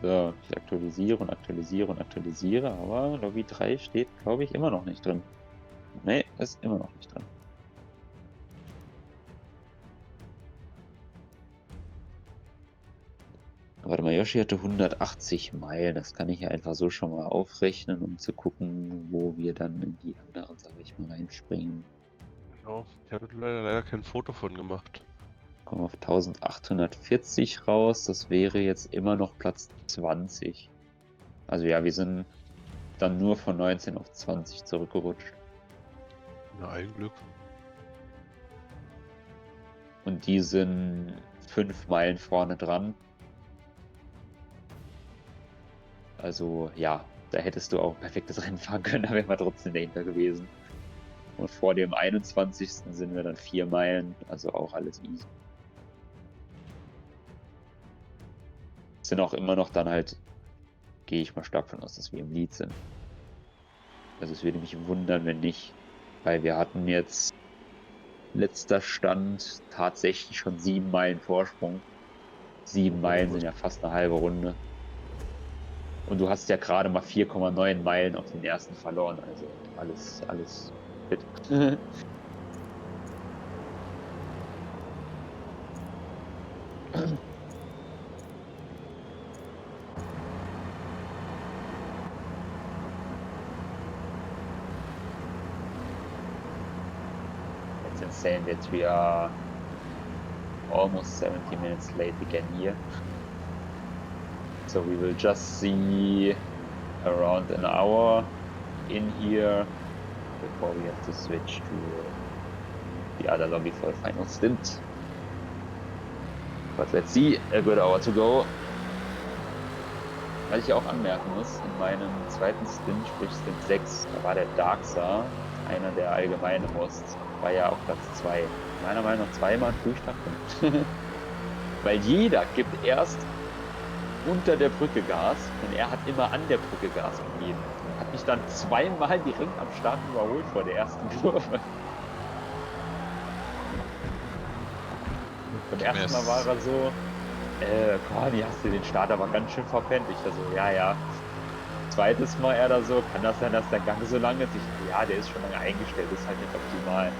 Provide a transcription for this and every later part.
So, ich aktualisiere und aktualisiere und aktualisiere, aber Lobby 3 steht, glaube ich, immer noch nicht drin. Ne, ist immer noch nicht drin. Warte mal, Yoshi hatte 180 Meilen. Das kann ich ja einfach so schon mal aufrechnen, um zu gucken, wo wir dann in die anderen, sage ich mal, reinspringen. Genau, ich habe leider kein Foto von gemacht. Kommen auf 1840 raus. Das wäre jetzt immer noch Platz 20. Also ja, wir sind dann nur von 19 auf 20 zurückgerutscht. Na, ein Glück. Und die sind 5 Meilen vorne dran. Also ja, da hättest du auch ein perfektes Rennen fahren können, da wären wir trotzdem dahinter gewesen. Und vor dem 21. sind wir dann 4 Meilen, also auch alles easy. Sind auch immer noch dann halt, gehe ich mal stark von aus, dass wir im Lead sind. Also es würde mich wundern, wenn nicht, weil wir hatten jetzt letzter Stand tatsächlich schon 7 Meilen Vorsprung. 7 Meilen sind ja fast eine halbe Runde. Und du hast ja gerade mal 4,9 Meilen auf den ersten verloren, also alles fit. It's insane that we are almost 70 minutes late again here. So we will just see around an hour in here before we have to switch to the other lobby for the final stint. But let's see, a good hour to go. Was ich auch anmerken muss, in meinem zweiten Stint, sprich Stint 6, da war der Darksa, einer der allgemeinen Hosts, war ja auf Platz 2. Meiner Meinung nach zweimal Frühstart gemacht. Weil jeder gibt erst unter der Brücke Gas und er hat immer an der Brücke Gas gegeben. Hat mich dann zweimal direkt am Start überholt vor der ersten Kurve. Beim ersten Mal war er so, Corny, hast du den Start aber ganz schön verpennt. Ich da so, ja. Zweites Mal er da so, kann das sein, dass der Gang so lang ist? Ich, ja, der ist schon lange eingestellt, ist halt nicht optimal.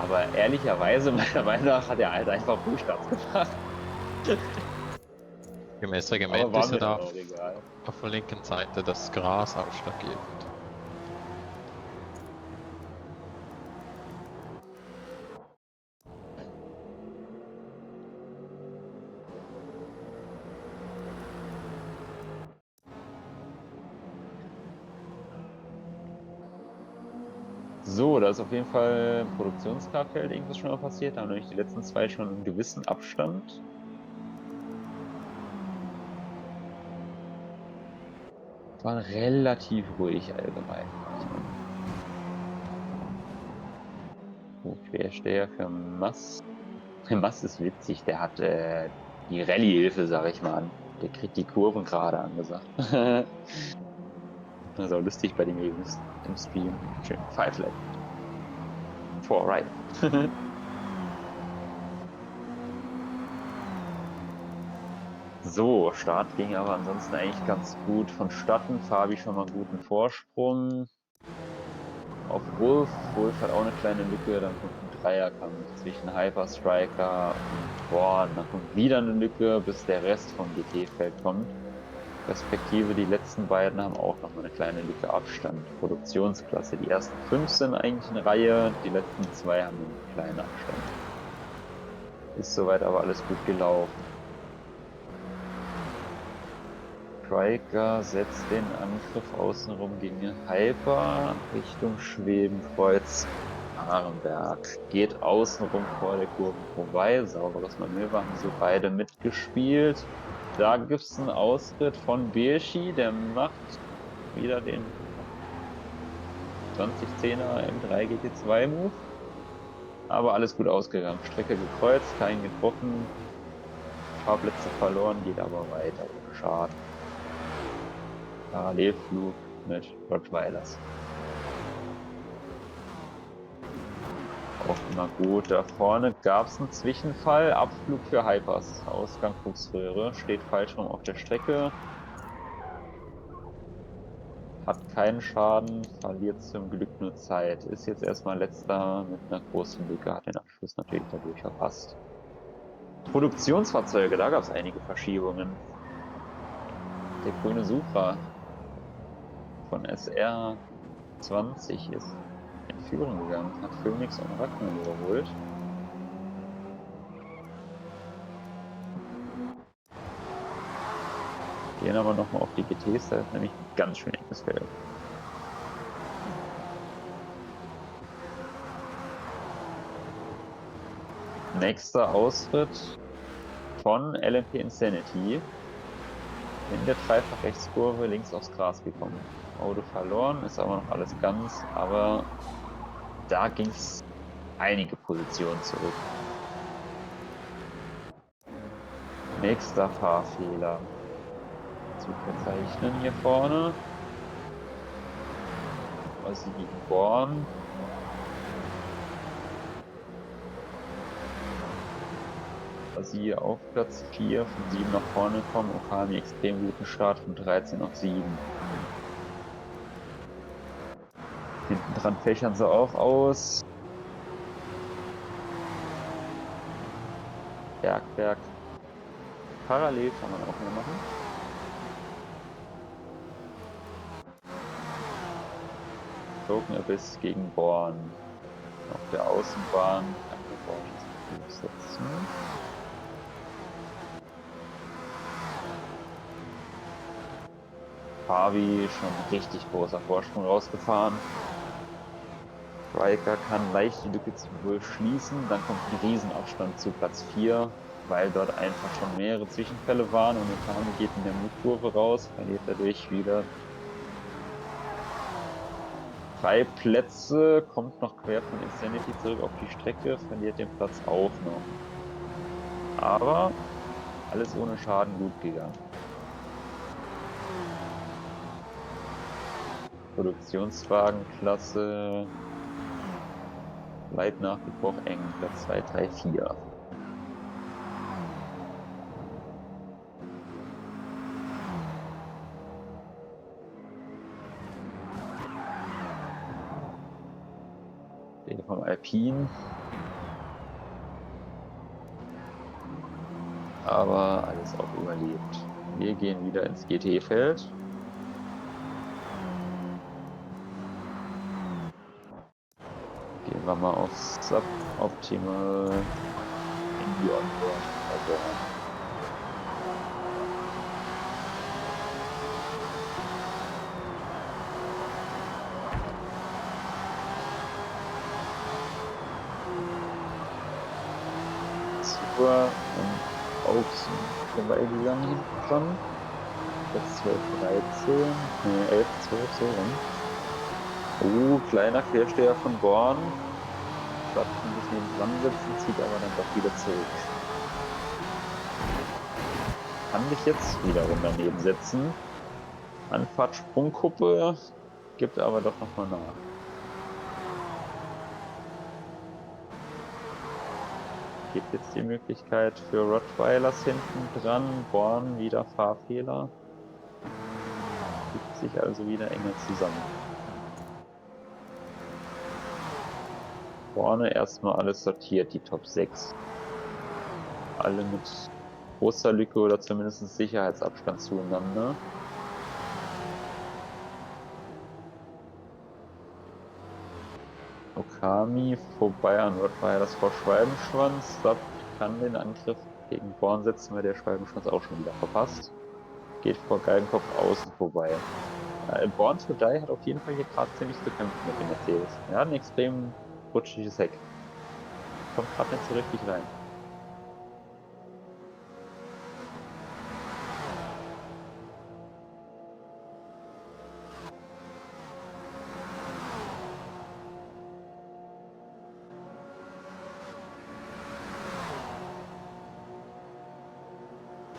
Aber ehrlicherweise, meiner Meinung nach, hat er halt einfach Frühstarts gemacht. Gemäß Aber Reglement war ist mir ja dann da auch egal. auf der linken Seite das Gras ausschlaggebend. So, da ist auf jeden Fall im Produktionskarfeld irgendwas schon mal passiert. Da haben nämlich die letzten zwei schon einen gewissen Abstand. War relativ ruhig allgemein, sag ich mal. So, Quersteher für Mass. Mass ist witzig, der hat die Rallye-Hilfe, sag ich mal, an. Der kriegt die Kurven gerade angesagt. Das ist auch lustig bei dem Ergebnis im Stream. Schön. 5 left. 4 right. So, Start ging aber ansonsten eigentlich ganz gut vonstatten. Fabi schon mal einen guten Vorsprung auf Wolf. Wolf hat auch eine kleine Lücke, dann kommt ein Dreierkampf zwischen Hyperstriker und Thor. Dann kommt wieder eine Lücke, bis der Rest vom GT-Feld kommt. Respektive die letzten beiden haben auch noch mal eine kleine Lücke Abstand. Produktionsklasse. Die ersten 5 sind eigentlich in Reihe, die letzten 2 haben einen kleinen Abstand. Ist soweit aber alles gut gelaufen. Striker setzt den Angriff außenrum gegen Hyper Richtung Schwebenkreuz Arenberg. Geht außenrum vor der Kurve vorbei. Sauberes Manöver, haben so beide mitgespielt. Da gibt es einen Austritt von Birschi, der macht wieder den 2010er M3 GT2 Move. Aber alles gut ausgegangen. Strecke gekreuzt, keinen getroffen. Ein paar Plätze verloren, geht aber weiter ohne Schaden. Parallelflug mit Rottweilers. Auch immer gut. Da vorne gab es einen Zwischenfall. Abflug für Hypers. Ausgang Fuchsröhre. Steht falsch rum auf der Strecke. Hat keinen Schaden. Verliert zum Glück nur Zeit. Ist jetzt erstmal letzter mit einer großen Lücke. Hat den Abschluss natürlich dadurch verpasst. Produktionsfahrzeuge. Da gab es einige Verschiebungen. Der grüne Supra von SR20 ist in Führung gegangen. Hat Phoenix und Ragnar überholt. Gehen aber nochmal auf die GTs, da ist nämlich ein ganz schön enges Feld. Nächster Ausritt von LMP Insanity. In der Dreifach-Rechtskurve links aufs Gras gekommen. Auto verloren, ist aber noch alles ganz, aber da ging es einige Positionen zurück. Nächster Fahrfehler zu verzeichnen hier vorne. Ossi gegen Born. Ossi auf Platz 4 von 7 nach vorne kommen. Okami extrem guten Start von 13 auf 7. Hinten dran fächern sie auch aus. Bergwerk. Parallel kann man auch mal machen. Broken Abyss gegen Born. Auf der Außenbahn kann der Born jetzt durchsetzen. Fabi schon richtig großer Vorsprung rausgefahren. Riker kann leicht die Lücke zu Wolf schließen. Dann kommt ein Riesenabstand zu Platz 4, weil dort einfach schon mehrere Zwischenfälle waren und Okami geht in der Move-Kurve raus, verliert dadurch wieder 3 Plätze, kommt noch quer von Insanity zurück auf die Strecke, verliert den Platz auch noch. Aber alles ohne Schaden gut gegangen. Produktionswagenklasse bleibt nach wie vor eng. Platz 2, 3, 4. Der vom Alpine. Aber alles auch überlebt. Wir gehen wieder ins GT-Feld. Gehen wir mal auf Suboptimal in die Onboard. Super und Außen vorbeigegangen hinten dran. Platz 12, 13, ne, 11, 12, so rum. Kleiner Quersteher von Born. Statt ein bisschen neben dran sitzen, zieht aber dann doch wieder zurück. Kann mich jetzt wiederum daneben setzen. Anfahrt Sprungkuppe, gibt aber doch nochmal nach. Gibt jetzt die Möglichkeit für Rottweilers hinten dran. Born wieder Fahrfehler. Gibt sich also wieder enger zusammen. Vorne erstmal alles sortiert, die Top 6. Alle mit großer Lücke oder zumindest Sicherheitsabstand zueinander. Okami vorbei an Rottweilers vor Schwalbenschwanz. Sub kann den Angriff gegen Born setzen, weil der Schwalbenschwanz auch schon wieder verpasst. Geht vor Geigenkopf außen vorbei. Born to Die hat auf jeden Fall hier gerade ziemlich zu kämpfen mit dem Mercedes. Er hat ein extrem rutschiges Heck. Kommt gerade nicht so richtig rein.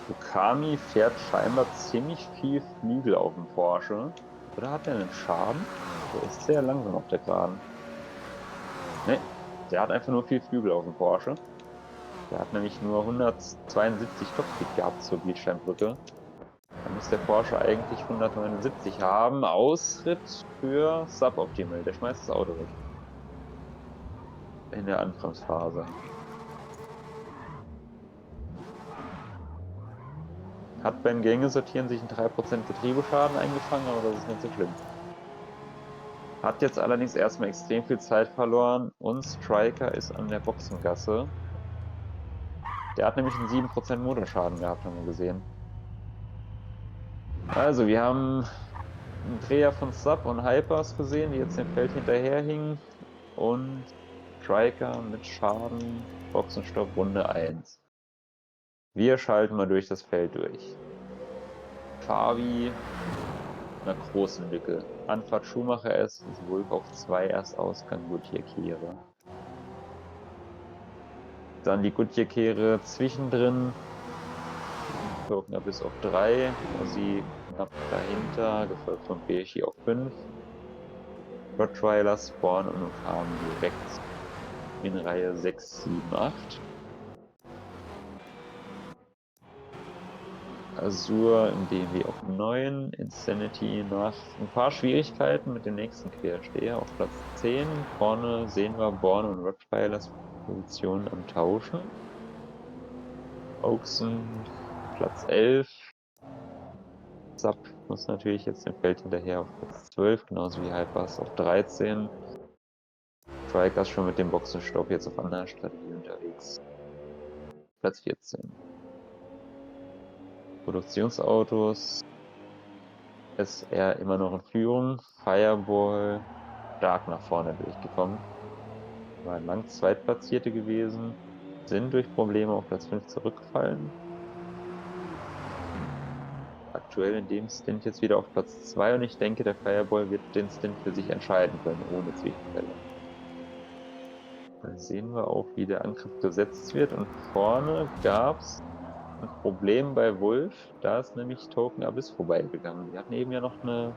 Okami fährt scheinbar ziemlich viel Flügel auf dem Porsche. Oder hat er einen Schaden? Der ist sehr langsam auf der Geraden. Ne, Der hat einfach nur viel Flügel auf dem Porsche. Der hat nämlich nur 172 Topspeed gehabt zur Bildschirmbrücke. Da muss der Porsche eigentlich 179 haben. Ausritt für Suboptimal. Der schmeißt das Auto weg. In der Anfangsphase. Hat beim Gängesortieren sich ein 3% Getriebeschaden eingefangen, aber das ist nicht so schlimm. Hat jetzt allerdings erstmal extrem viel Zeit verloren und Striker ist an der Boxengasse. Der hat nämlich einen 7% Motorschaden gehabt, haben wir gesehen. Also, wir haben einen Dreher von Sub und Hypers gesehen, die jetzt dem Feld hinterherhingen. Und Striker mit Schaden, Boxenstopp, Runde 1. Wir schalten mal durch das Feld durch. Fabi, einer großen Lücke. Anfahrt Schumacher S, ist Wolf auf 2 erst Ausgang Goodyear-Kehre. Dann die Goodyear-Kehre zwischendrin. Token bis auf 3. Ossi knapp dahinter, gefolgt von Bechi auf 5. Rottweiler, Spawn und Okami direkt in Reihe 6, 7, 8. Azur im BMW auf 9. Insanity nach ein paar Schwierigkeiten mit dem nächsten Quersteher auf Platz 10. Vorne sehen wir Born und Rottweilers Position am Tauschen. Oakson Platz 11. Sub muss natürlich jetzt dem Feld hinterher auf Platz 12, genauso wie Hypers auf 13. Strikers schon mit dem Boxenstopp jetzt auf anderer Strategie unterwegs. Platz 14. Produktionsautos. SR immer noch in Führung. Fireball stark nach vorne durchgekommen. Waren lang Zweitplatzierte gewesen. Sind durch Probleme auf Platz 5 zurückgefallen. Aktuell in dem Stint jetzt wieder auf Platz 2 und ich denke, der Fireball wird den Stint für sich entscheiden können, ohne Zwischenfälle. Da sehen wir auch, wie der Angriff gesetzt wird und vorne gab es ein Problem bei Wolf, da ist nämlich Token Abyss vorbeigegangen. Die hatten eben ja noch eine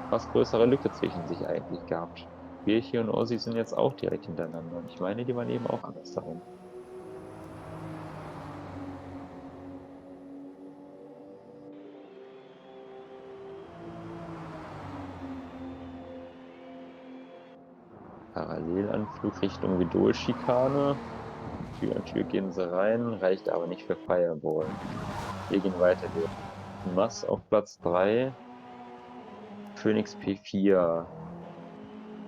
fast größere Lücke zwischen sich eigentlich gehabt. Birchi und Ossi sind jetzt auch direkt hintereinander und ich meine, die waren eben auch anders darum. Parallelanflug Richtung Vidol-Schikane. Tür an Tür gehen sie rein, reicht aber nicht für Fireball. Wir gehen weiter. Mass auf Platz 3. Phoenix P4.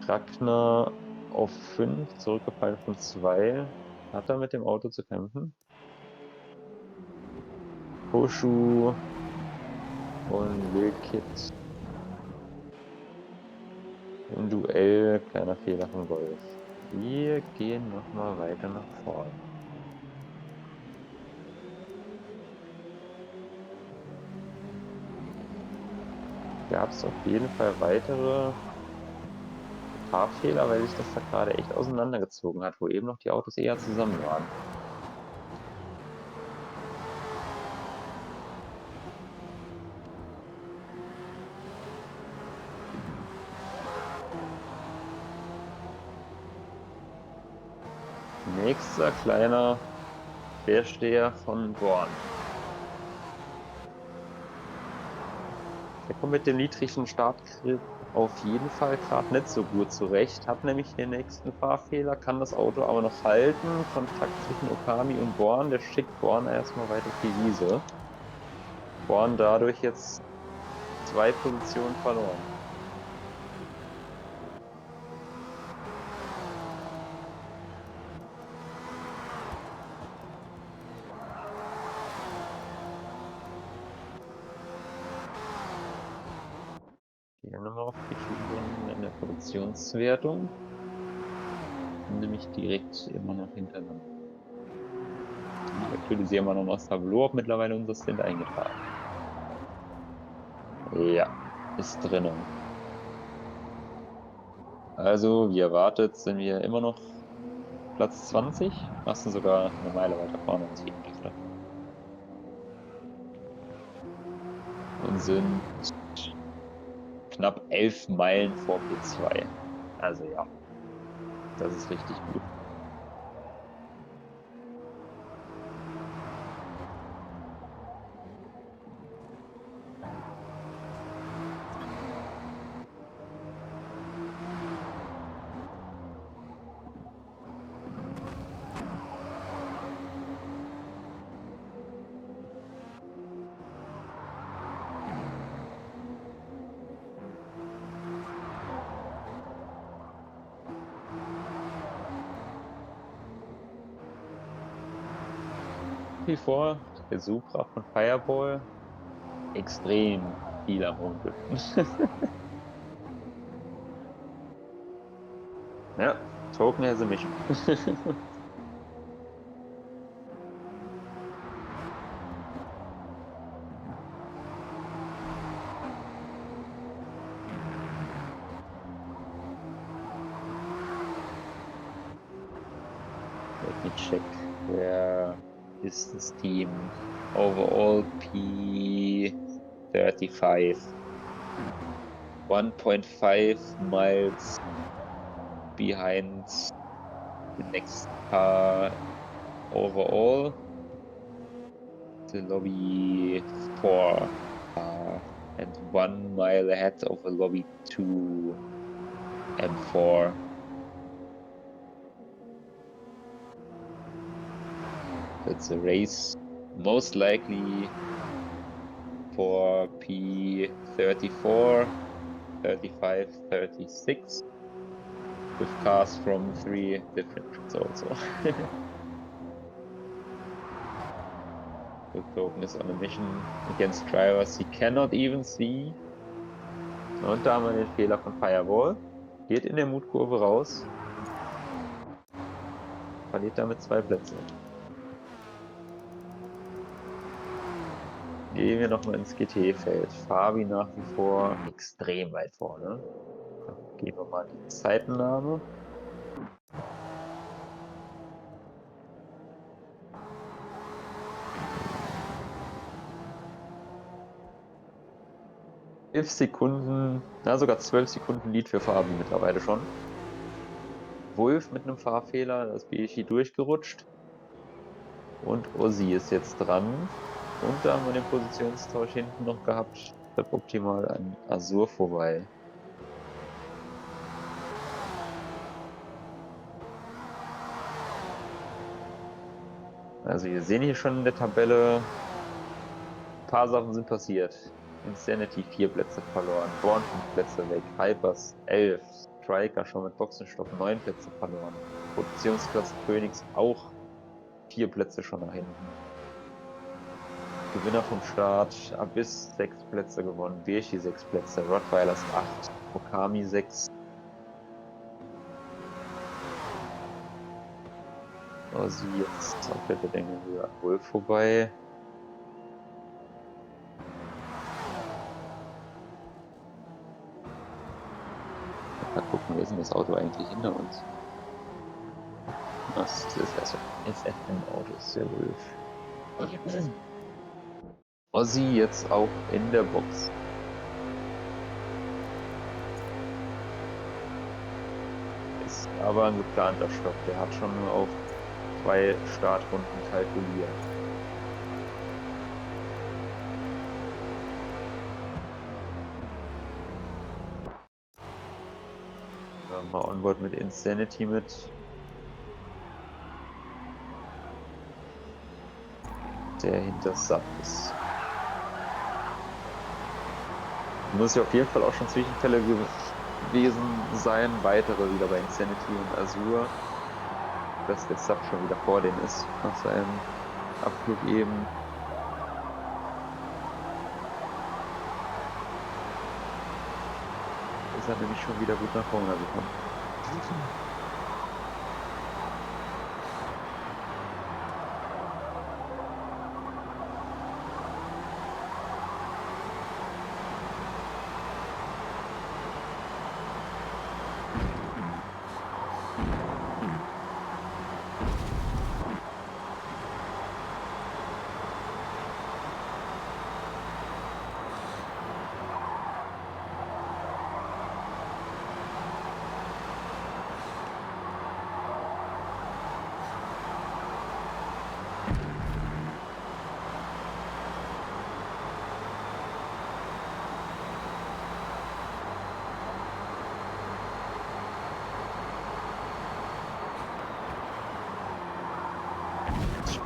Ragnar auf 5, zurückgefallen von 2. Hat er mit dem Auto zu kämpfen? Hoshu und Wildkit im Duell, kleiner Fehler von Golf. Wir gehen nochmal weiter nach vorne. Gab es auf jeden Fall weitere Fahrfehler, weil sich das da gerade echt auseinandergezogen hat, wo eben noch die Autos eher zusammen waren. Nächster kleiner Quersteher von Born. Der kommt mit dem niedrigen Startgrip auf jeden Fall gerade nicht so gut zurecht, hat nämlich den nächsten Fahrfehler, kann das Auto aber noch halten. Kontakt zwischen Okami und Born, der schickt Born erstmal weit auf die Wiese. Born dadurch jetzt 2 Positionen verloren. Hier nochmal auf die Spuren in der Produktionswertung. Nämlich direkt immer noch hintereinander. Die aktualisieren wir nochmal das Tableau, ob mittlerweile unser Stint eingetragen. Ja, ist drinnen. Also, wie erwartet, sind wir immer noch Platz 20. Lassen sogar eine Meile weiter vorne, als ich dachte. Und sind knapp 11 Meilen vor P2. Also ja, Das ist richtig gut. Wie vor, der Supra von Fireball extrem viel am Rumdriften. Ja, Token has a mission. Let me check. Where is this team? Overall P35. 1.5 miles behind the next car overall. The lobby 4 car and 1 mile ahead of a lobby 2 M4. That's a race most likely for P34, 35, 36 with cars from 3 different grids also. The token is on a mission against drivers he cannot even see. Und da haben wir den Fehler von Fireball. Geht in der Mutkurve raus. Verliert damit 2 Plätze. Gehen wir nochmal ins GT-Feld. Fabi nach wie vor extrem weit vorne. Dann geben wir mal die Zeitennahme. Sekunden, na sogar 12 Sekunden Lead für Fabi mittlerweile schon. Wolf mit einem Fahrfehler, das BSI durchgerutscht. Und Ossi ist jetzt dran. Und da haben wir den Positionstausch hinten noch gehabt. Optimal an Azur vorbei. Also wir sehen hier schon in der Tabelle, ein paar Sachen sind passiert. Insanity 4 Plätze verloren, Born 5 Plätze weg, Hypers 11, Striker schon mit Boxenstopp 9 Plätze verloren. Produktionsklasse Phoenix auch 4 Plätze schon nach hinten. Gewinner vom Start, Abyss 6 Plätze gewonnen, Birchi 6 Plätze, Rottweilers 8, Okami 6. Also jetzt auf der Länge an Wolf vorbei. Mal gucken, wo ist denn das Auto eigentlich hinter uns? Das ist das SFM-Auto, ist der Wolf. Ossi jetzt auch in der Box. Ist aber ein geplanter Stopp. Der hat schon nur auf 2 Startrunden kalkuliert. Mal Onboard mit Insanity mit. Der hinter Sub ist. Muss ja auf jeden Fall auch schon Zwischenfälle gewesen sein. Weitere wieder bei Insanity und Azur. Dass der Sub schon wieder vor denen ist. Nach seinem Abflug eben. Ist er nämlich schon wieder gut nach vorne gekommen.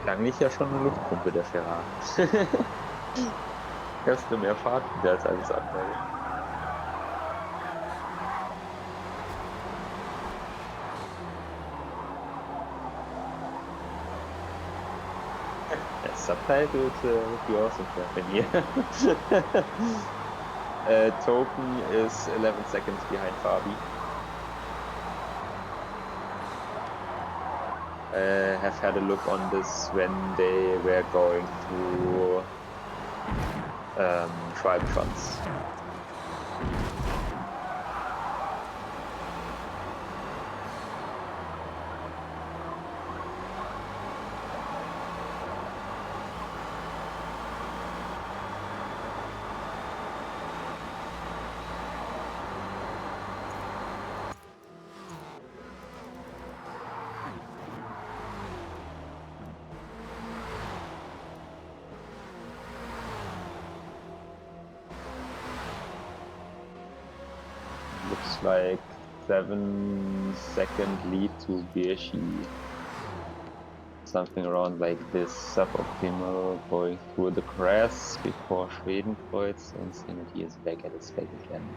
Klanglich ja schon eine Luftpumpe, der Ferrari. Hörst du mehr Fahrt wieder als alles andere. Subtitled would be awesome to happen here. Token is 11 seconds behind Fabi. Have had a look on this when they were going through Schwalbenschwanz. Looks like 7-second lead to Birschi. Something around like this. Suboptimal, going through the grass before Schwedenkreuz, and Sanity is back at his back again.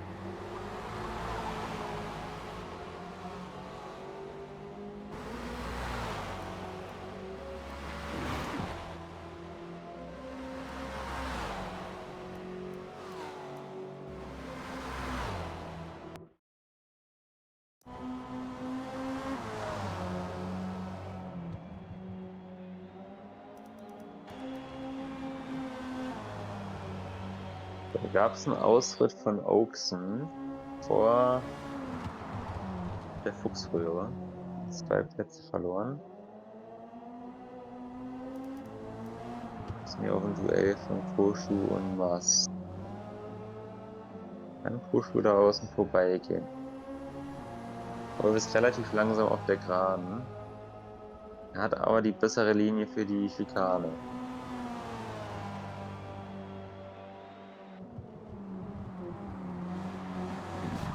Da gab es einen Ausritt von Oakson vor der Fuchsröhre. 2 Plätze verloren. Das ist mir auch ein Duell von Koshu und Mas. Kann Koshu da außen vorbeigehen. Aber ist relativ langsam auf der Geraden. Er hat aber die bessere Linie für die Schikane.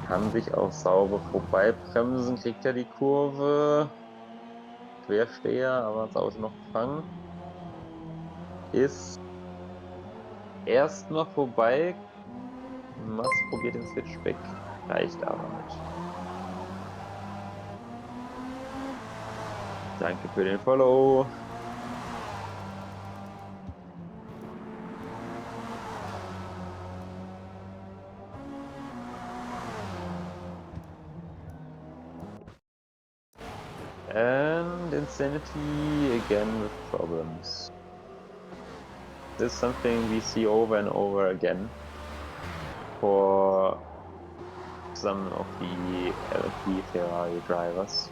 Kann sich auch sauber vorbeibremsen, kriegt er die Kurve. Quersteher, aber das Auto noch gefangen. Ist erstmal vorbei. Mas probiert den Switchback, reicht aber nicht. Danke für den Follow. And Insanity again with problems. This is something we see over and over again for some of the LP Ferrari drivers.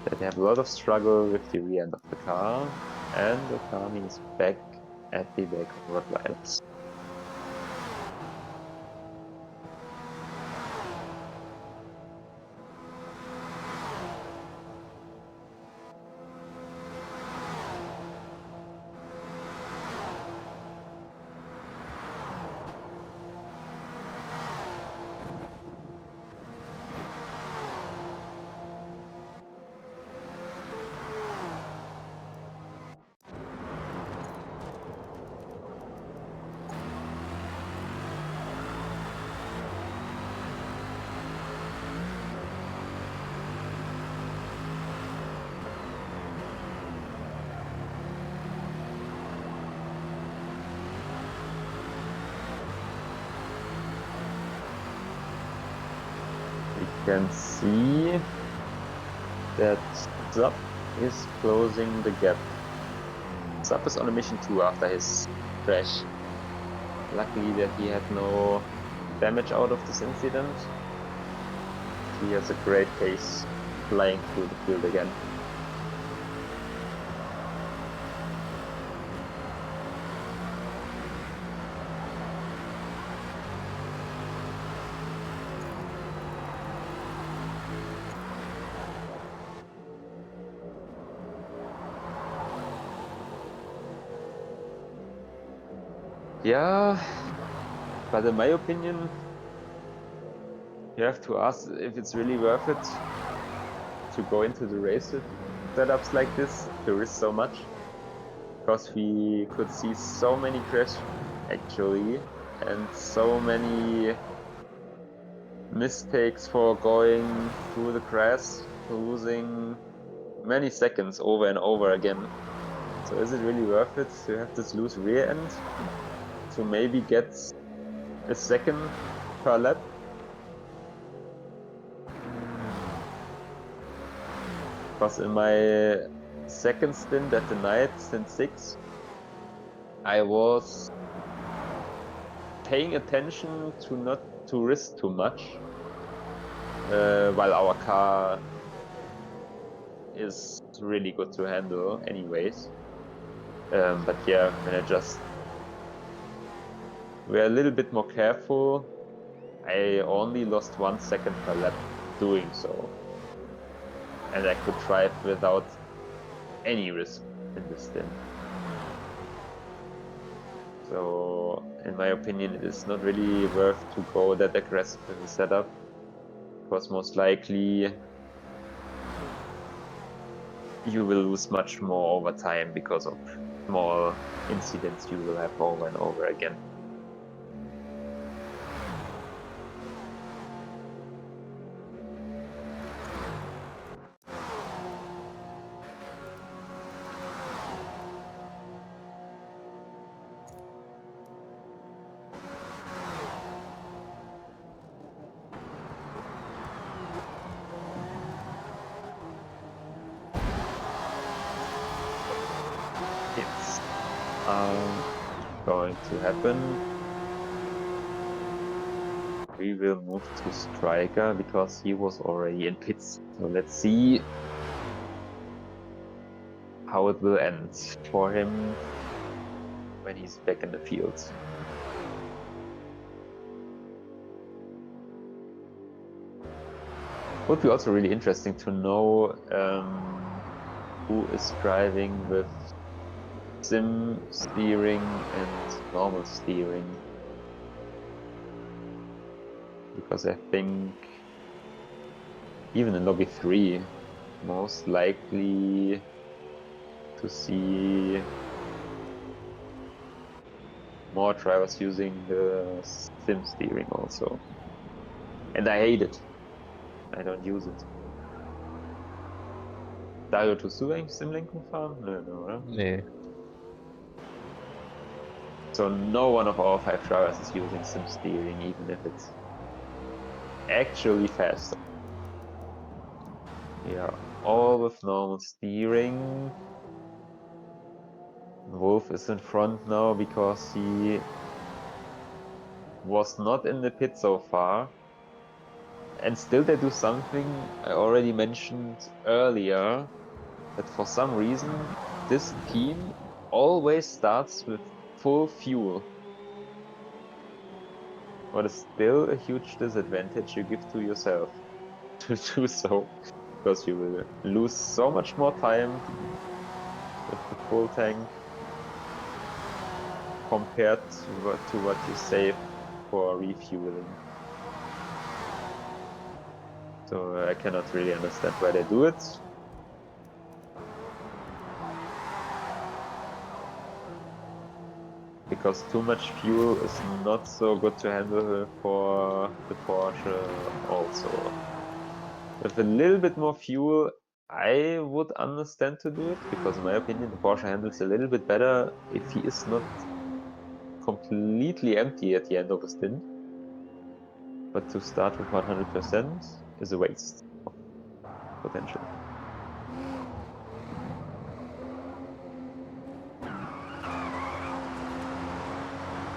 That they have a lot of struggle with the rear end of the car, and Okami is back at the back of Rottweilers. Can see that Zap is closing the gap. Zap is on a mission 2 after his crash. Luckily that he had no damage out of this incident. He has a great pace flying through the field again. Yeah, but in my opinion, you have to ask if it's really worth it to go into the race with setups like this, to risk so much. because we could see so many crashes actually, and so many mistakes for going through the grass, losing many seconds over and over again. So is it really worth it to have this loose rear end to maybe get a second per lap? Because in my second stint at the night, stint 6, I was paying attention to not to risk too much, while our car is really good to handle anyways. But yeah, when I just were a little bit more careful, I only lost 1 second per lap doing so. And I could drive without any risk in this stint. So in my opinion, it is not really worth to go that aggressive with the setup, because most likely you will lose much more over time because of small incidents you will have over and over again. It's going to happen. We will move to Striker because he was already in pits. So let's see how it will end for him when he's back in the field. Would be also really interesting to know who is driving with sim steering and normal steering, because I think even in lobby 3 most likely to see more drivers using the sim steering also, and I hate it. I don't use it. Dario, tust du eigentlich Simlenken fahren? Nö, oder? Nee. So no one of our 5 drivers is using sim steering, even if it's actually faster. Yeah, all with normal steering. Wolf is in front now because he was not in the pit so far. And still they do something I already mentioned earlier, that for some reason this team always starts with full fuel. What is still a huge disadvantage you give to yourself to do so, because you will lose so much more time with the full tank compared to what you save for refueling. So I cannot really understand why they do it. Because too much fuel is not so good to handle for the Porsche also. With a little bit more fuel, I would understand to do it, because in my opinion the Porsche handles a little bit better if he is not completely empty at the end of a stint. But to start with 100% is a waste of potential.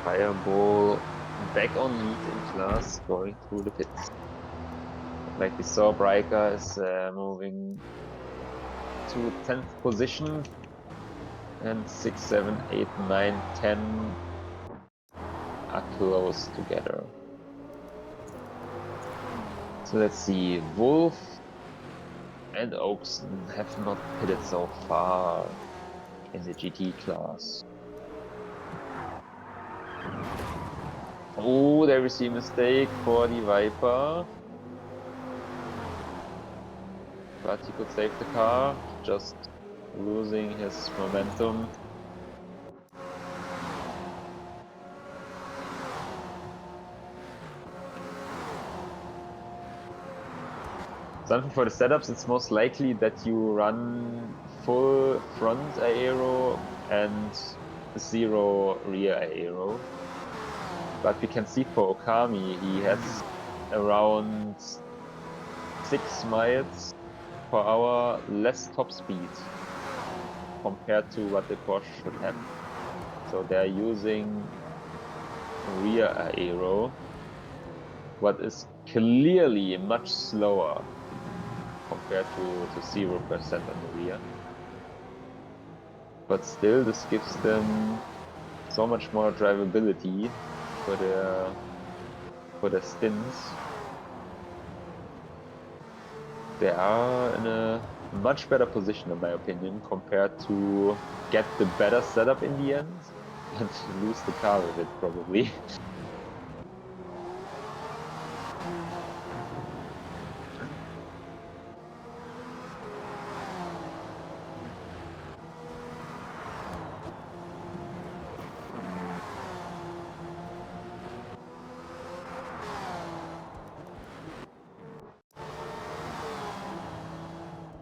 Fireball back on lead in class, going through the pits. Like we saw, Breika is moving to 10th position, and 6, 7, 8, 9, 10 are close together. So let's see, Wolf and Oakson have not pitted so far in the GT class. Oh, there we see a mistake for the Viper. But he could save the car, just losing his momentum Something for the setups, it's most likely that you run full front aero and 0 rear aero. But we can see for Okami, he has around 6 miles per hour less top speed compared to what the Porsche should have. So they're using rear aero, what is clearly much slower compared to 0% on the rear. But still, this gives them so much more drivability for their stints. They are in a much better position, in my opinion, compared to get the better setup in the end and lose the car with it, probably.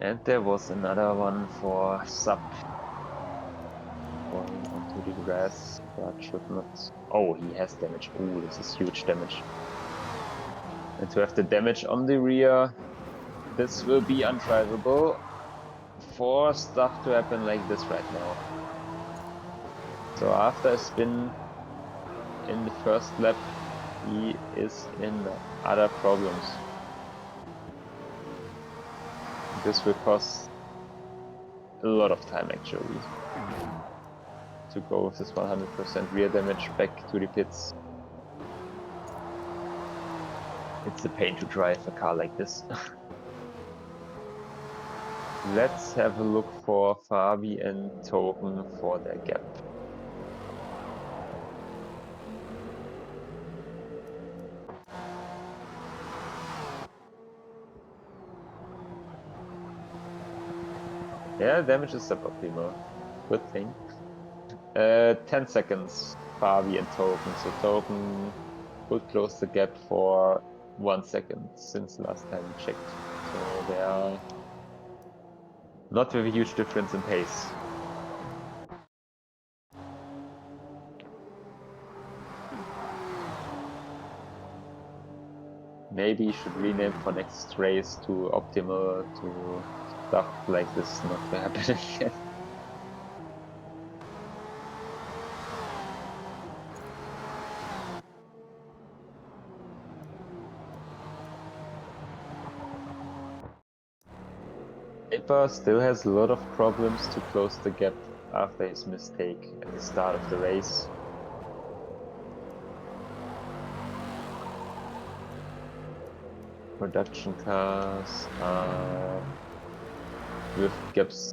And there was another one for Sub falling onto the grass, but should not. Oh, he has damage. Oh, this is huge damage. And to have the damage on the rear, this will be undrivable for stuff to happen like this right now. So after a spin in the first lap, he is in other problems. This will cost a lot of time actually to go with this 100% rear damage back to the pits. It's a pain to drive a car like this. Let's have a look for Fabi and Token for their gap. Yeah, damage is suboptimal. Good thing. 10 seconds, Fabi and Token. So Token could close the gap for 1 second since last time we checked. So they are not with a huge difference in pace. Maybe you should rename for next race to optimal to stuff like this not to happen again. Paper still has a lot of problems to close the gap after his mistake at the start of the race. Production cars are with gaps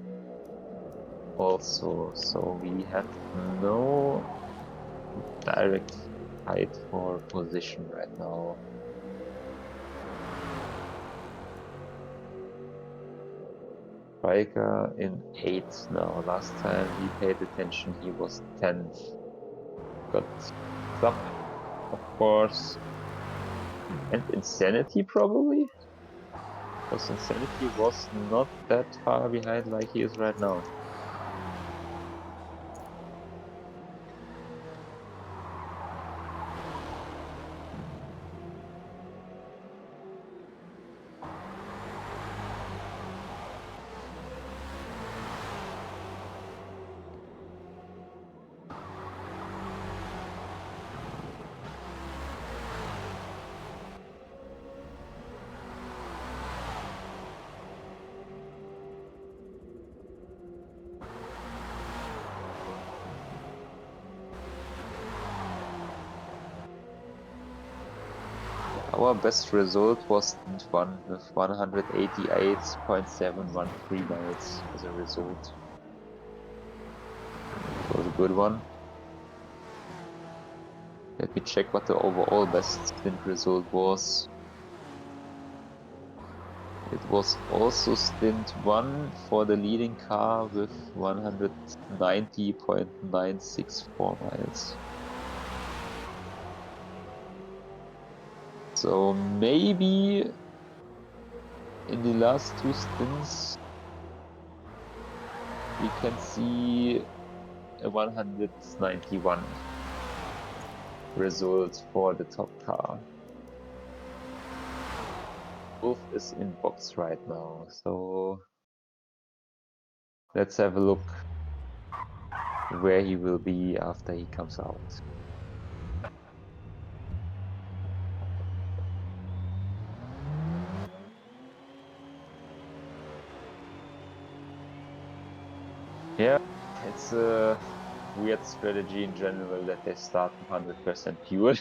also, so we have no direct fight for position right now. Striker in 8th now. Last time he paid attention, he was 10th. Got Sub, of course. And Insanity, probably? Because Insanity was not that far behind like he is right now. Our best result was Stint 1 with 188.713 miles as a result. It was a good one. Let me check what the overall best Stint result was. It was also Stint 1 for the leading car with 190.964 miles. So maybe in the last 2 stints, we can see a 191 result for the top car. Wolf is in box right now, so let's have a look where he will be after he comes out. Yeah, it's a weird strategy in general that they start 100% fuel.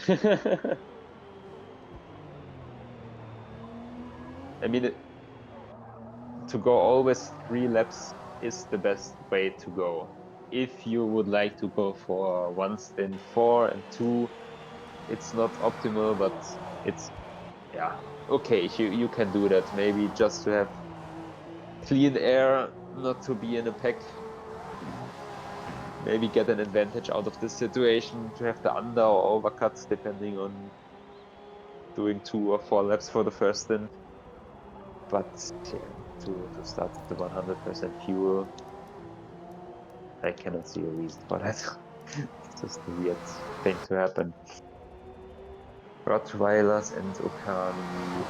I mean, to go always 3 laps is the best way to go. If you would like to go for 1 stint 4 and 2, it's not optimal, but it's, yeah, okay, you can do that. Maybe just to have clean air, not to be in a pack. Maybe get an advantage out of this situation to have the under or overcuts depending on doing 2 or 4 laps for the first stint. But yeah, to start with the 100% fuel, I cannot see a reason for that. It's just a weird thing to happen. Rottweilers and Okami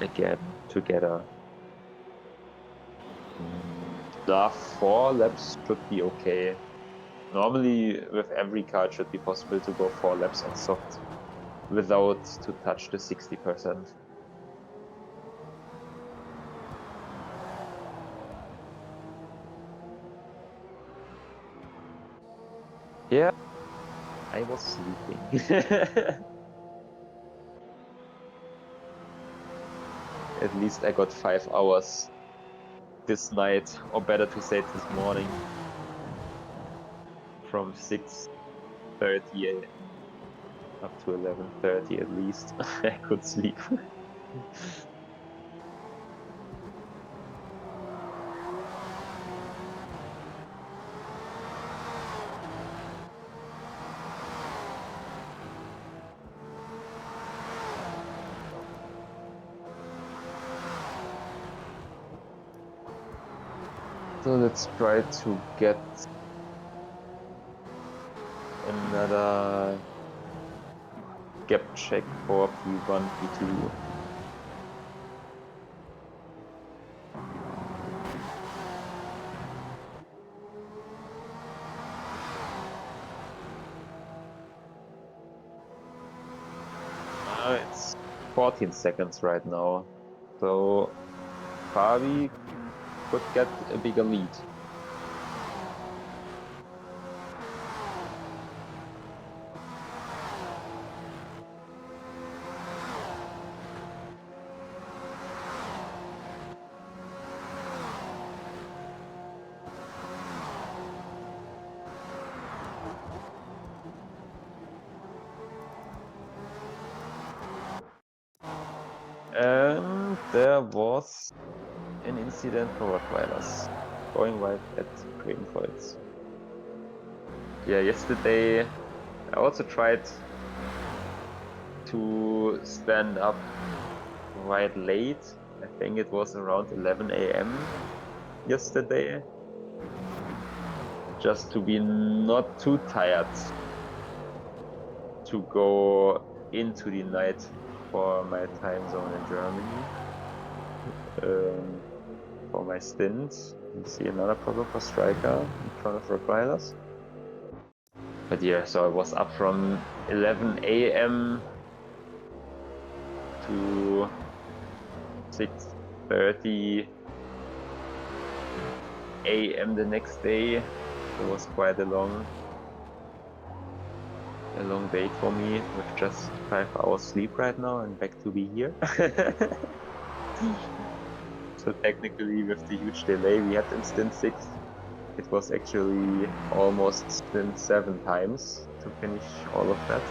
again together. The 4 laps should be okay. Normally with every car it should be possible to go 4 laps on soft without to touch the 60%. Yeah, I was sleeping. At least I got 5 hours this night, or better to say this morning, from 6:30 a.m. up to 11:30 at least. I could sleep. So let's try to get another gap check for P1, P2. It's 14 seconds right now, so Fabi could get a bigger lead. And there was an incident for Rottweilers going wide at Grevenkreuz. Yeah, yesterday I also tried to stand up quite late. I think it was around 11 a.m. yesterday, just to be not too tired to go into the night for my time zone in Germany. For my stint, you see another problem for Striker in front of Rottweilers. But yeah, so I was up from 11 a.m. to 6:30 a.m. the next day. It was quite a long day for me with just 5 hours sleep right now and back to be here. So technically with the huge delay we had in stint 6, it was actually almost stint 7 times to finish all of that.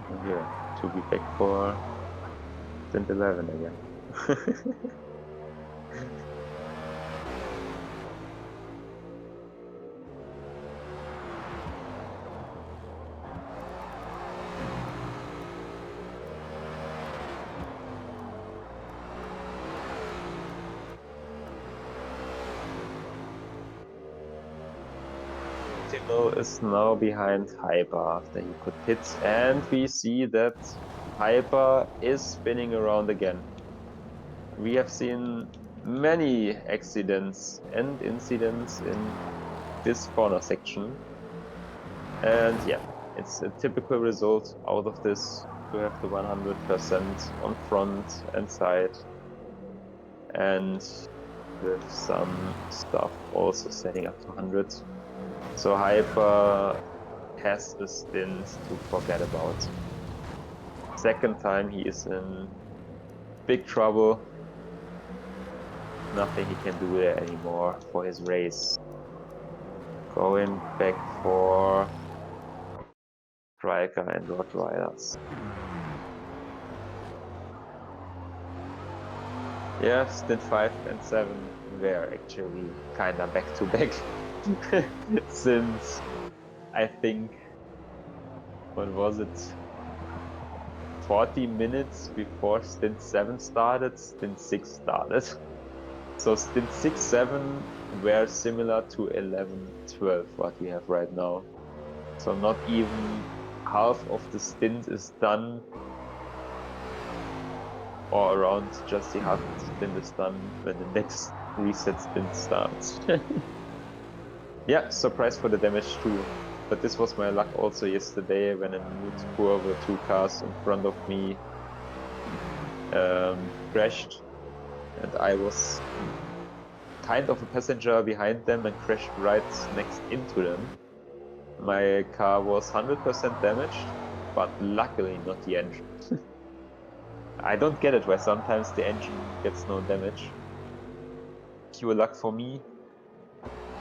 And yeah, to be back for stint 11 again. Kimmel is now behind Hyper after he could pit, and we see that Hyper is spinning around again. We have seen many accidents and incidents in this corner section, and yeah, it's a typical result out of this to have the 100% on front and side, and with some stuff also setting up to 100. So Hyper has a stint to forget about. Second time he is in big trouble. Nothing he can do there anymore for his race. Going back for Striker and Road Riders. Yeah, stint 5 and 7 were actually kinda back to back. Since I think, what was it? 40 minutes before stint 7 started, stint 6 started. So stint 6, 7 were similar to 11, 12, what we have right now. So not even half of the stint is done, or around just the half of the stint is done when the next reset stint starts. Yeah, surprise for the damage too. But this was my luck also yesterday when in Nürburgring 2 cars in front of me crashed, and I was kind of a passenger behind them and crashed right next into them. My car was 100% damaged, but luckily not the engine. I don't get it why sometimes the engine gets no damage. Pure luck for me,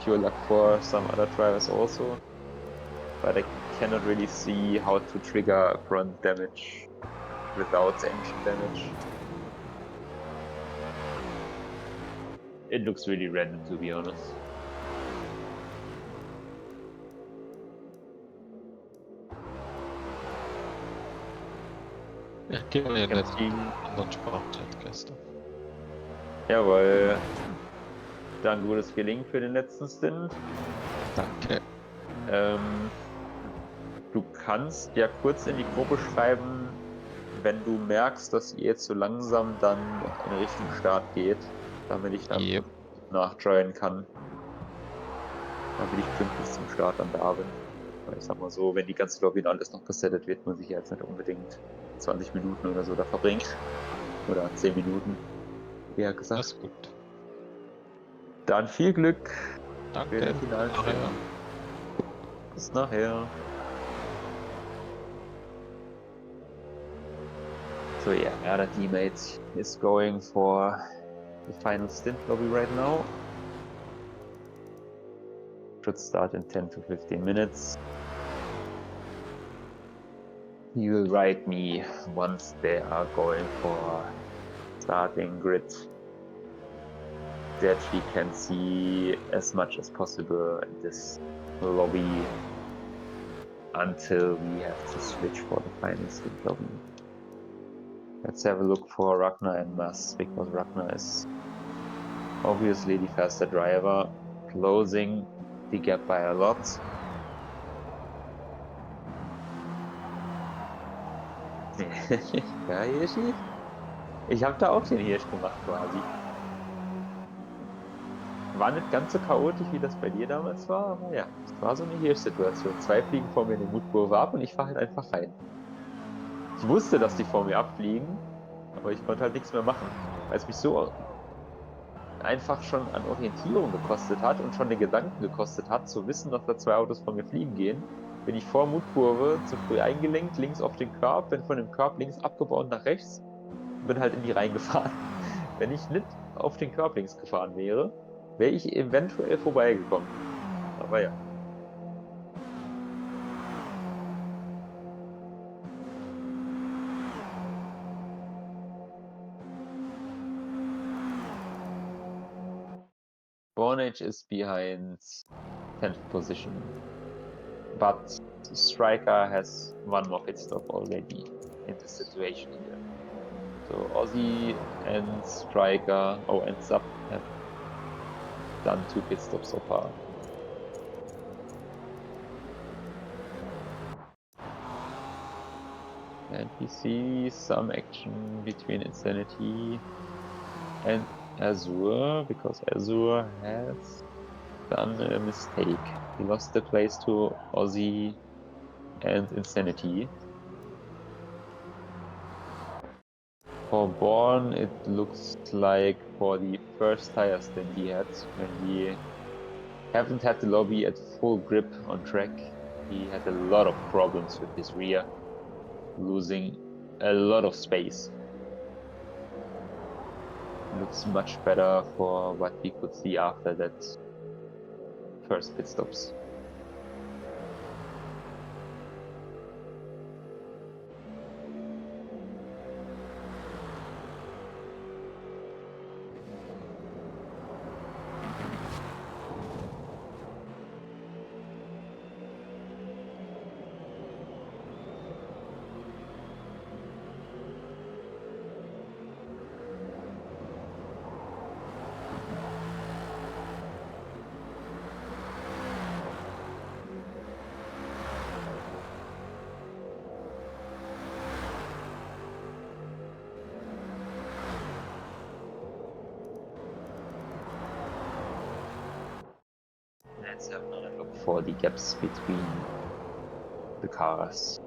pure luck for some other drivers also, but I cannot really see how to trigger front damage without engine damage. It looks really random, to be honest. Ja, gib mir Ich hab den die- anderen Sprachchat gestern. Jawohl. Dann gutes Gelingen für den letzten Stint. Danke. Du kannst ja kurz in die Gruppe schreiben, wenn du merkst, dass ihr jetzt so langsam dann in Richtung Start geht, damit ich dann Yep. nachjoinen kann. Damit ich pünktlich zum Start dann da bin. Weil ich sag mal so, wenn die ganze Lobby und alles noch gesettet wird, muss ich jetzt nicht unbedingt 20 Minuten oder so da verbringen. Oder 10 Minuten, eher gesagt. Das ist gut. Dann viel Glück Danke. für den finalen Nachher. Stint. Bis nachher. So yeah, our teammate is going for the final stint lobby right now. Should start in 10 to 15 minutes. He will write me once they are going for starting grid, that we can see as much as possible in this lobby until we have to switch for the final stint lobby. Let's have a look for Ragnar and Mas, because Ragnar is obviously the faster driver, closing the gap by a lot. Ja, Hirschi? Ich habe da auch den Hirsch gemacht quasi. War nicht ganz so chaotisch, wie das bei dir damals war, aber ja, es war so eine Hirsch-Situation. 2 fliegen vor mir in die Mutkurve ab und ich fahre halt einfach rein. Ich wusste, dass die vor mir abfliegen, aber ich konnte halt nichts mehr machen, weil es mich so einfach schon an Orientierung gekostet hat und schon den Gedanken gekostet hat, zu wissen, dass da 2 Autos vor mir fliegen gehen. Bin ich vor Mutkurve zu früh eingelenkt, links auf den Curb, bin von dem Curb links abgebaut nach rechts und bin halt in die Reihen gefahren. Wenn ich nicht auf den Curb links gefahren wäre, wäre ich eventuell vorbeigekommen. Aber ja. Bornage is behind 10th position, but Striker has 1 more pit stop already in this situation here. So Aussie and Striker, and Sub have done 2 pit stops so far. And we see some action between Insanity and Azure, because Azure has done a mistake. He lost the place to Aussie and Insanity. For Born, it looks like for the first tire stint he had, when he haven't had the lobby at full grip on track, he had a lot of problems with his rear, losing a lot of space. Looks much better for what we could see after that first pit stops. Let's have another look for the gaps between the cars.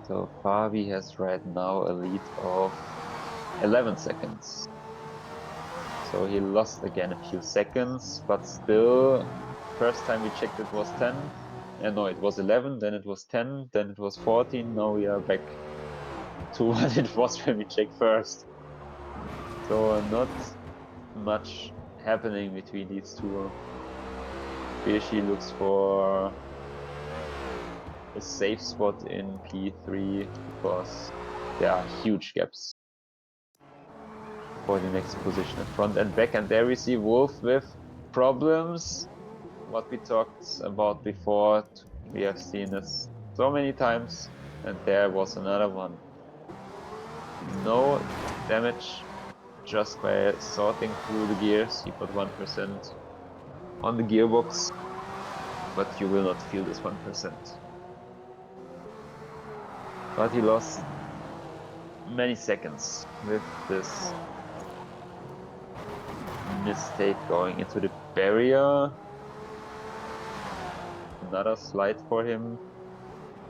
So Fabi has right now a lead of 11 seconds. So he lost again a few seconds, but still, first time we checked it was 10. No, it was 11, then it was 10, then it was 14. Now we are back to what it was when we checked first. So not much happening between these two. Bishi looks for a safe spot in P3 because there are huge gaps for the next position in front and back. And there we see Wolf with problems. What we talked about before, we have seen this so many times, and there was another one. No damage just by sorting through the gears. He got 1% on the gearbox, but you will not feel this 1%. But he lost many seconds with this mistake going into the barrier. Another slide for him,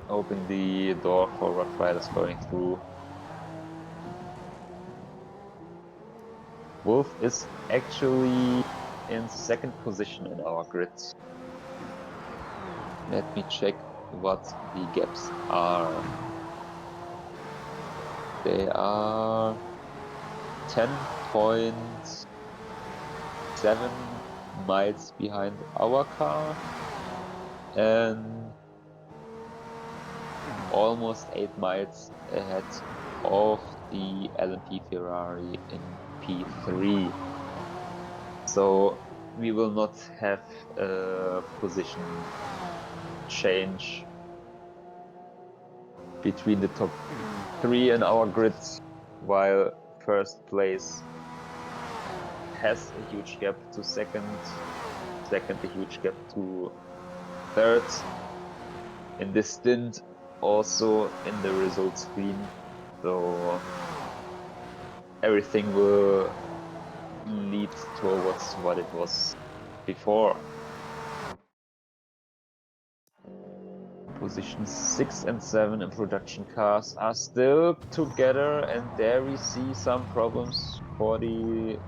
opening the door for Rough Riders going through. Wolf is actually in second position in our grid. Let me check what the gaps are. They are 10.7 miles behind our car and almost 8 miles ahead of the LMP Ferrari in P3. So we will not have a position change between the top 3 in our grid, while first place has a huge gap to second a huge gap to third. In this stint, also in the results screen, so everything will lead towards what it was before. Positions 6 and 7 in production cars are still together, and there we see some problems for the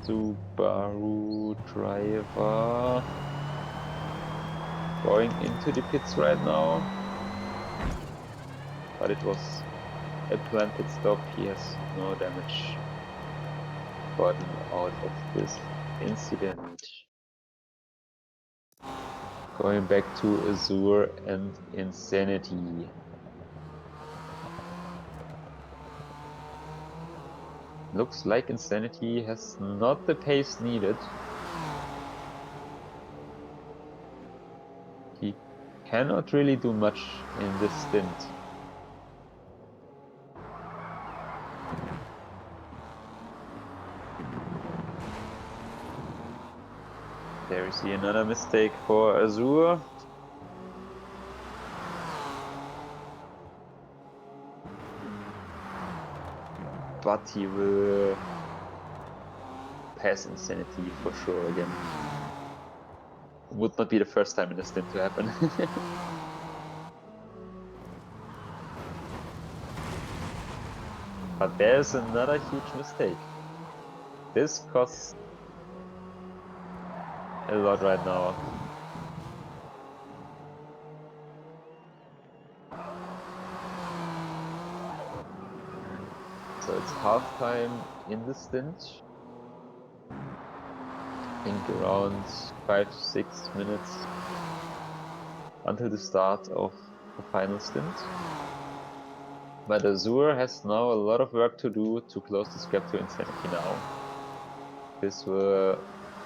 Subaru driver going into the pits right now. But it was a planned pit stop. He has no damage gotten out of this incident. Going back to Azure and Insanity. Looks like Insanity has not the pace needed. He cannot really do much in this stint. See another mistake for Azure. But he will pass Insanity for sure again. Would not be the first time in a stint to happen. But there's another huge mistake. This costs a lot right now. So it's halftime in the stint. I think around 5 to 6 minutes until the start of the final stint. But Azure has now a lot of work to do to close this gap to Insanity now. This will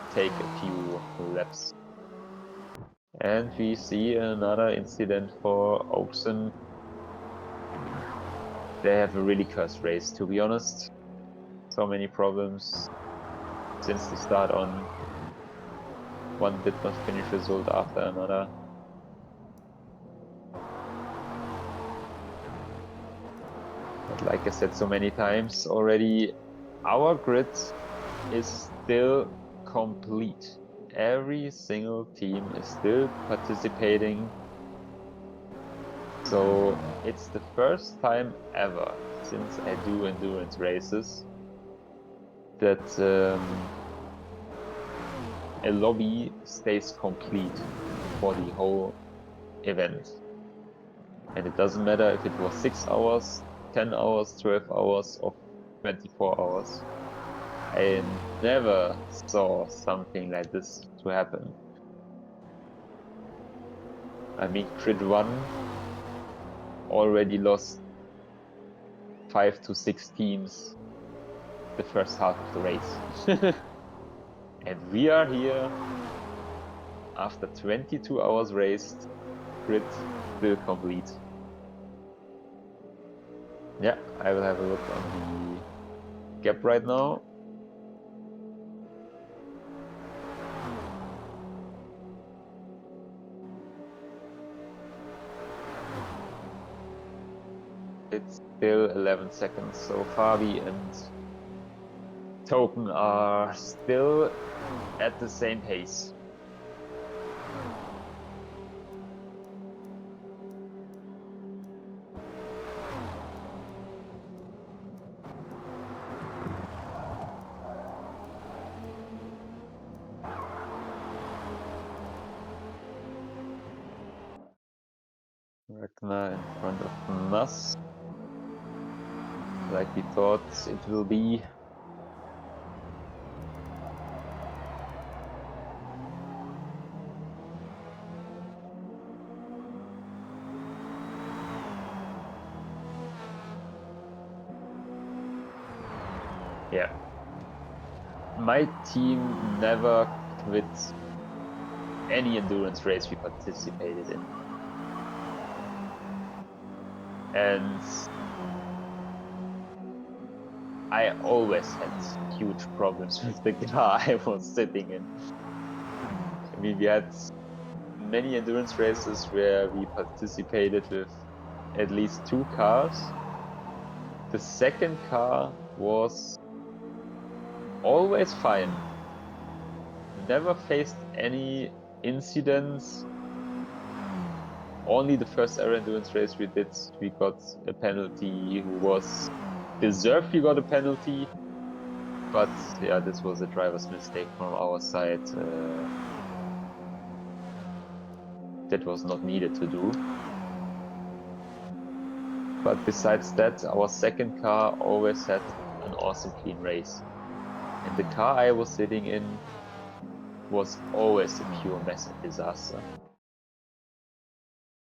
take a few laps. And we see another incident for Oakson. They have a really cursed race, to be honest. So many problems since the start on. One did not finish result after another. But like I said so many times already, our grid is still complete. Every single team is still participating. So it's the first time ever since I do endurance races that a lobby stays complete for the whole event. And it doesn't matter if it was 6 hours, 10 hours, 12 hours, or 24 hours. I never saw something like this to happen. I mean, Grid 1 already lost 5 to 6 teams the first half of the race. And we are here after 22 hours raced, grid still complete. Yeah, I will have a look on the gap right now. It's still 11 seconds, so Fabi and Token are still at the same pace. Ragnar in front of Nas, like we thought it will be. Yeah. My team never quit any endurance race we participated in. And I always had huge problems with the car I was sitting in. I mean, we had many endurance races where we participated with at least 2 cars. The second car was always fine. Never faced any incidents. Only the first air endurance race we did, we got a penalty who was deserved. We got a penalty, but yeah, this was a driver's mistake from our side. That was not needed to do. But besides that, our second car always had an awesome clean race. And the car I was sitting in was always a pure mess and disaster.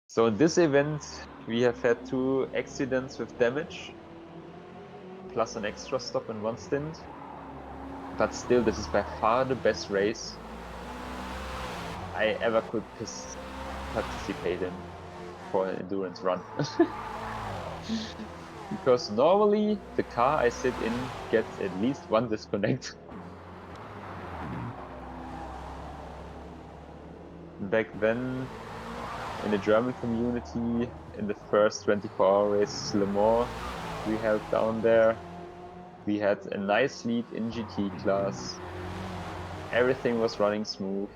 So in this event, we have had 2 accidents with damage, plus an extra stop in 1 stint. But still, this is by far the best race I ever could participate in for an endurance run. Because normally the car I sit in gets at least 1 disconnect. back then in the German community, in the first 24-hour race Le Mans we held down there, we had a nice lead in GT class. Everything was running smooth.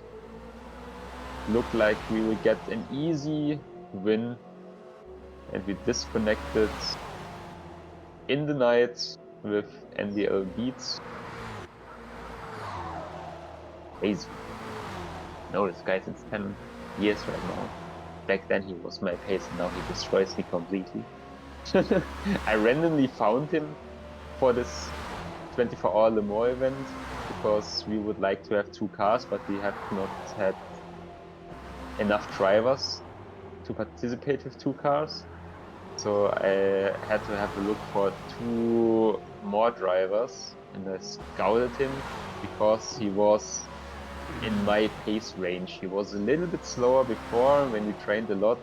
Looked like we would get an easy win, and we disconnected in the night with NDL beats. Crazy. No, this guy since 10 years right now. Back then he was my pace, and now he destroys me completely. I randomly found him for this 24-hour Le Mans event because we would like to have 2 cars, but we have not had enough drivers to participate with 2 cars. So I had to have a look for 2 more drivers, and I scouted him because he was in my pace range. He was a little bit slower before when we trained a lot.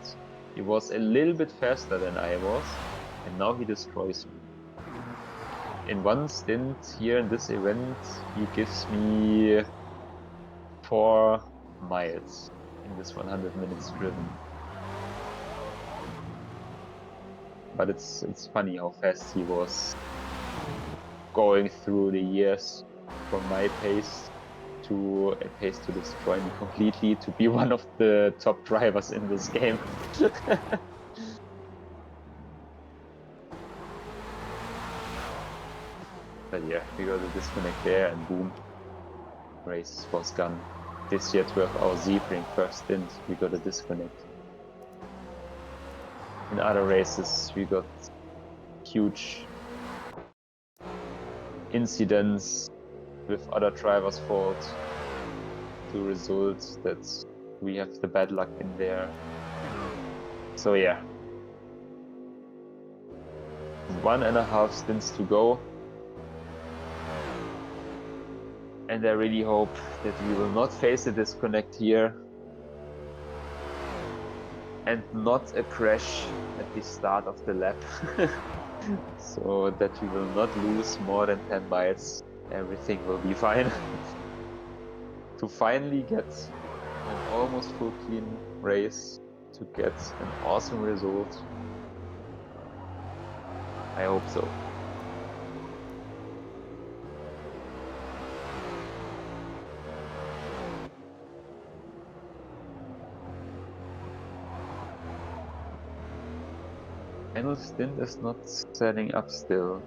He was a little bit faster than I was, and now he destroys me. In one stint here in this event, he gives me 4 miles in this 100 minutes driven. But it's funny how fast he was going through the years from my pace to a pace to destroy me completely, to be one of the top drivers in this game. But yeah, we got a disconnect there, and boom, race was gone. This year 12-hour Sebring first stint, we got a disconnect. In other races we got huge incidents with other drivers' fault to result that we have the bad luck in there. So yeah, 1.5 stints to go, and I really hope that we will not face a disconnect here and not a crash at the start of the lap. So that we will not lose more than 10 miles. Everything will be fine. To finally get an almost full clean race, to get an awesome result. I hope so. Final stint is not setting up still.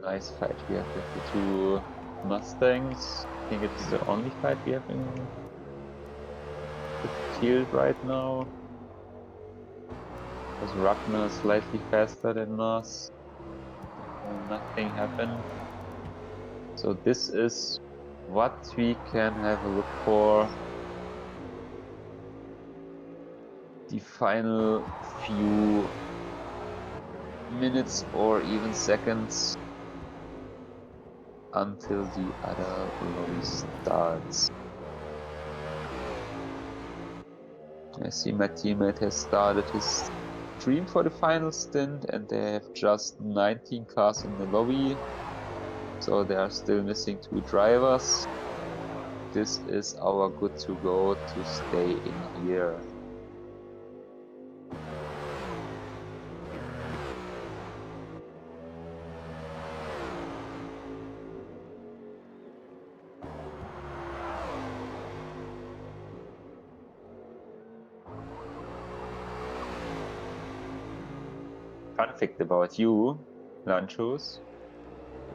Nice fight we have with the 2 Mustangs. I think it's the only fight we have in the field right now. Because Ruckman is slightly faster than us. Nothing happened. So this is what we can have a look for. The final few minutes or even seconds until the other lobby starts. I see my teammate has started his stream for the final stint, and they have just 19 cars in the lobby, so they are still missing 2 drivers. This is our good to go to stay in here. Fun fact about you, Lanchos.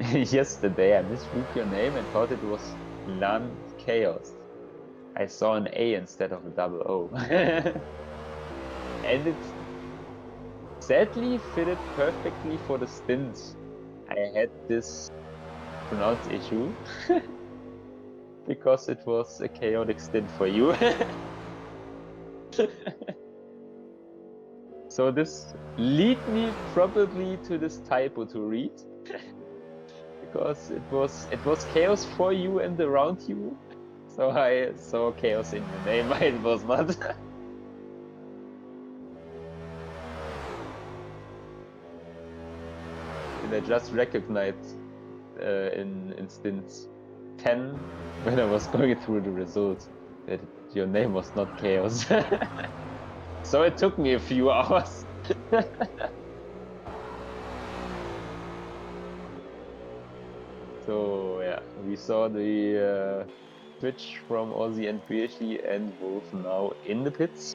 Yesterday I misread your name and thought it was Lan Chaos. I saw an A instead of a double O. And it sadly fitted perfectly for the stint. I had this pronounce issue because it was a chaotic stint for you. So this lead me probably to this typo to read. Because it was chaos for you and around you. So I saw chaos in your name. It was not. And I just recognized in Stint 10 when I was going through the results that your name was not chaos. So it took me a few hours. So yeah, we saw the switch from Ozzy and Birschi and Wolf now in the pits.